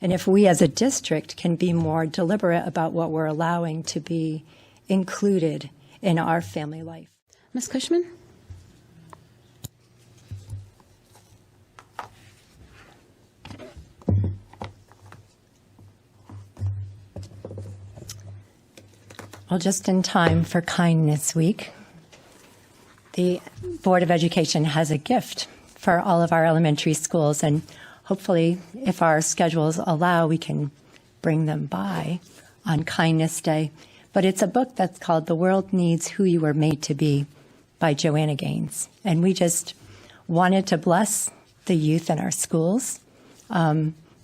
And if we as a district can be more deliberate about what we're allowing to be included in our family life. Ms. Cushman? Well, just in time for Kindness Week, the Board of Education has a gift for all of our elementary schools, and hopefully, if our schedules allow, we can bring them by on Kindness Day. But it's a book that's called The World Needs Who You Were Made to Be by Joanna Gaines. And we just wanted to bless the youth in our schools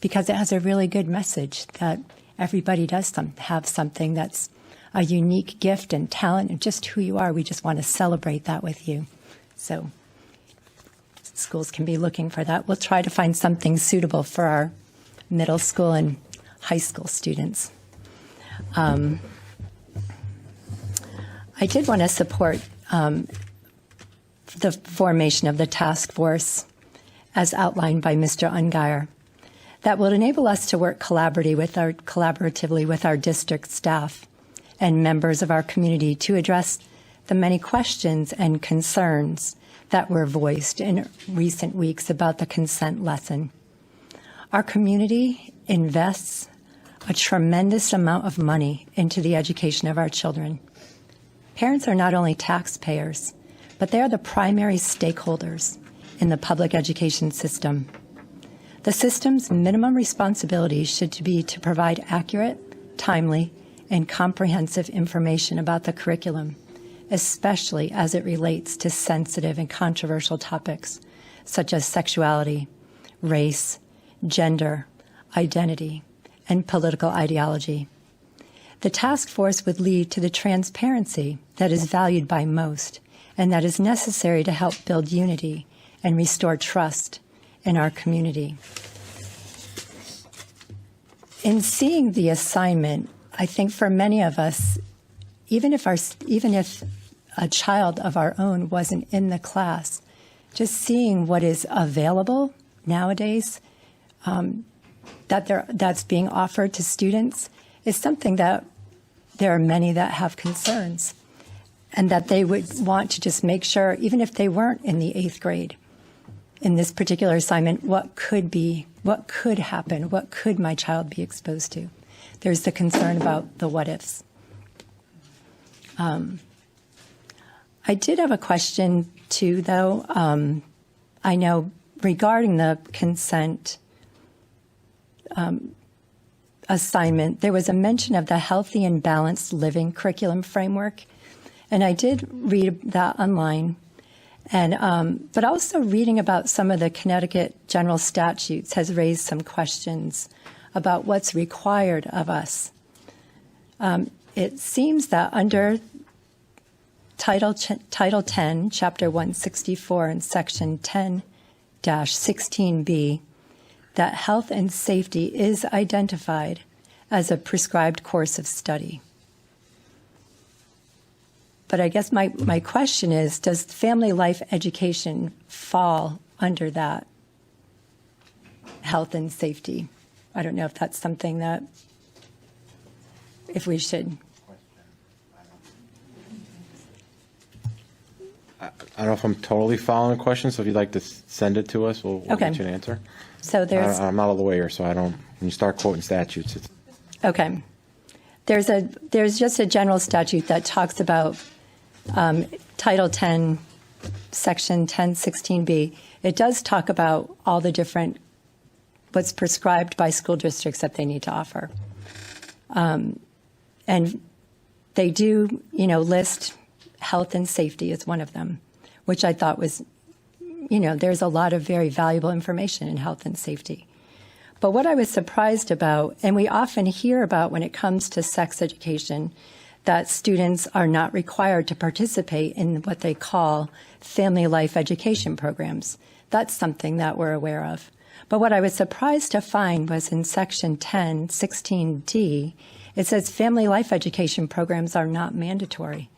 because it has a really good message that everybody does have something that's a unique gift and talent and just who you are. We just want to celebrate that with you. So schools can be looking for that. We'll try to find something suitable for our middle school and high school students. I did want to support the formation of the task force as outlined by Mr. Ungeier that will enable us to work collaboratively with our district staff and members of our community to address the many questions and concerns that were voiced in recent weeks about the consent lesson. Our community invests a tremendous amount of money into the education of our children. Parents are not only taxpayers, but they are the primary stakeholders in the public education system. The system's minimum responsibility should be to provide accurate, timely, and comprehensive information about the curriculum, especially as it relates to sensitive and controversial topics such as sexuality, race, gender, identity, and political ideology. The task force would lead to the transparency that is valued by most and that is necessary to help build unity and restore trust in our community. In seeing the assignment, I think for many of us, even if a child of our own wasn't in the class, just seeing what is available nowadays that's being offered to students is something that there are many that have concerns and that they would want to just make sure, even if they weren't in the 8th grade, in this particular assignment, what could happen, what could my child be exposed to? There's the concern about the what ifs. I did have a question too, though. I know regarding the consent assignment, there was a mention of the Healthy and Balanced Living Curriculum Framework, and I did read that online. And but also reading about some of the Connecticut general statutes has raised some questions about what's required of us. It seems that under Title 10, Chapter 164, and Section 10-16B, that health and safety is identified as a prescribed course of study. But I guess my question is, does family life education fall under that health and safety? I don't know if that's something that, if we should. I don't know if I'm totally following the question, so if you'd like to send it to us, we'll Okay. get you an answer. So there's. I'm not a lawyer, so I don't, when you start quoting statutes, it's. Okay. There's just a general statute that talks about Title 10, Section 1016B. It does talk about all the different, what's prescribed by school districts that they need to offer. And they do, list health and safety as one of them, which I thought was, there's a lot of very valuable information in health and safety. But what I was surprised about, and we often hear about when it comes to sex education, that students are not required to participate in what they call family life education programs. That's something that we're aware of. But what I was surprised to find was in Section 1016D, it says family life education programs are not mandatory.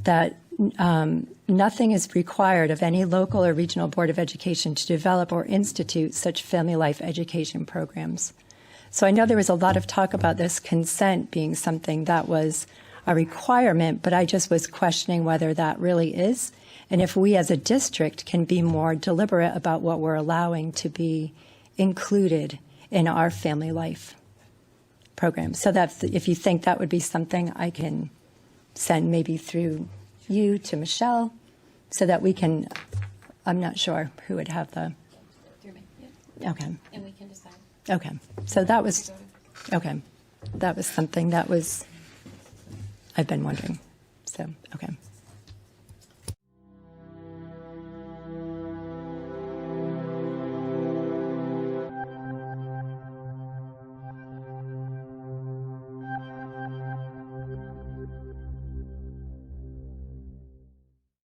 That nothing is required of any local or regional board of education to develop or institute such family life education programs. So I know there was a lot of talk about this consent being something that was a requirement, but I just was questioning whether that really is, and if we as a district can be more deliberate about what we're allowing to be included in our family life program. So that if you think that would be something I can send maybe through you to Michelle, so that we can, I'm not sure who would have the, Through me, yeah. okay, And we can decide. okay. So that was, okay. That was something that was, I've been wondering. So, okay.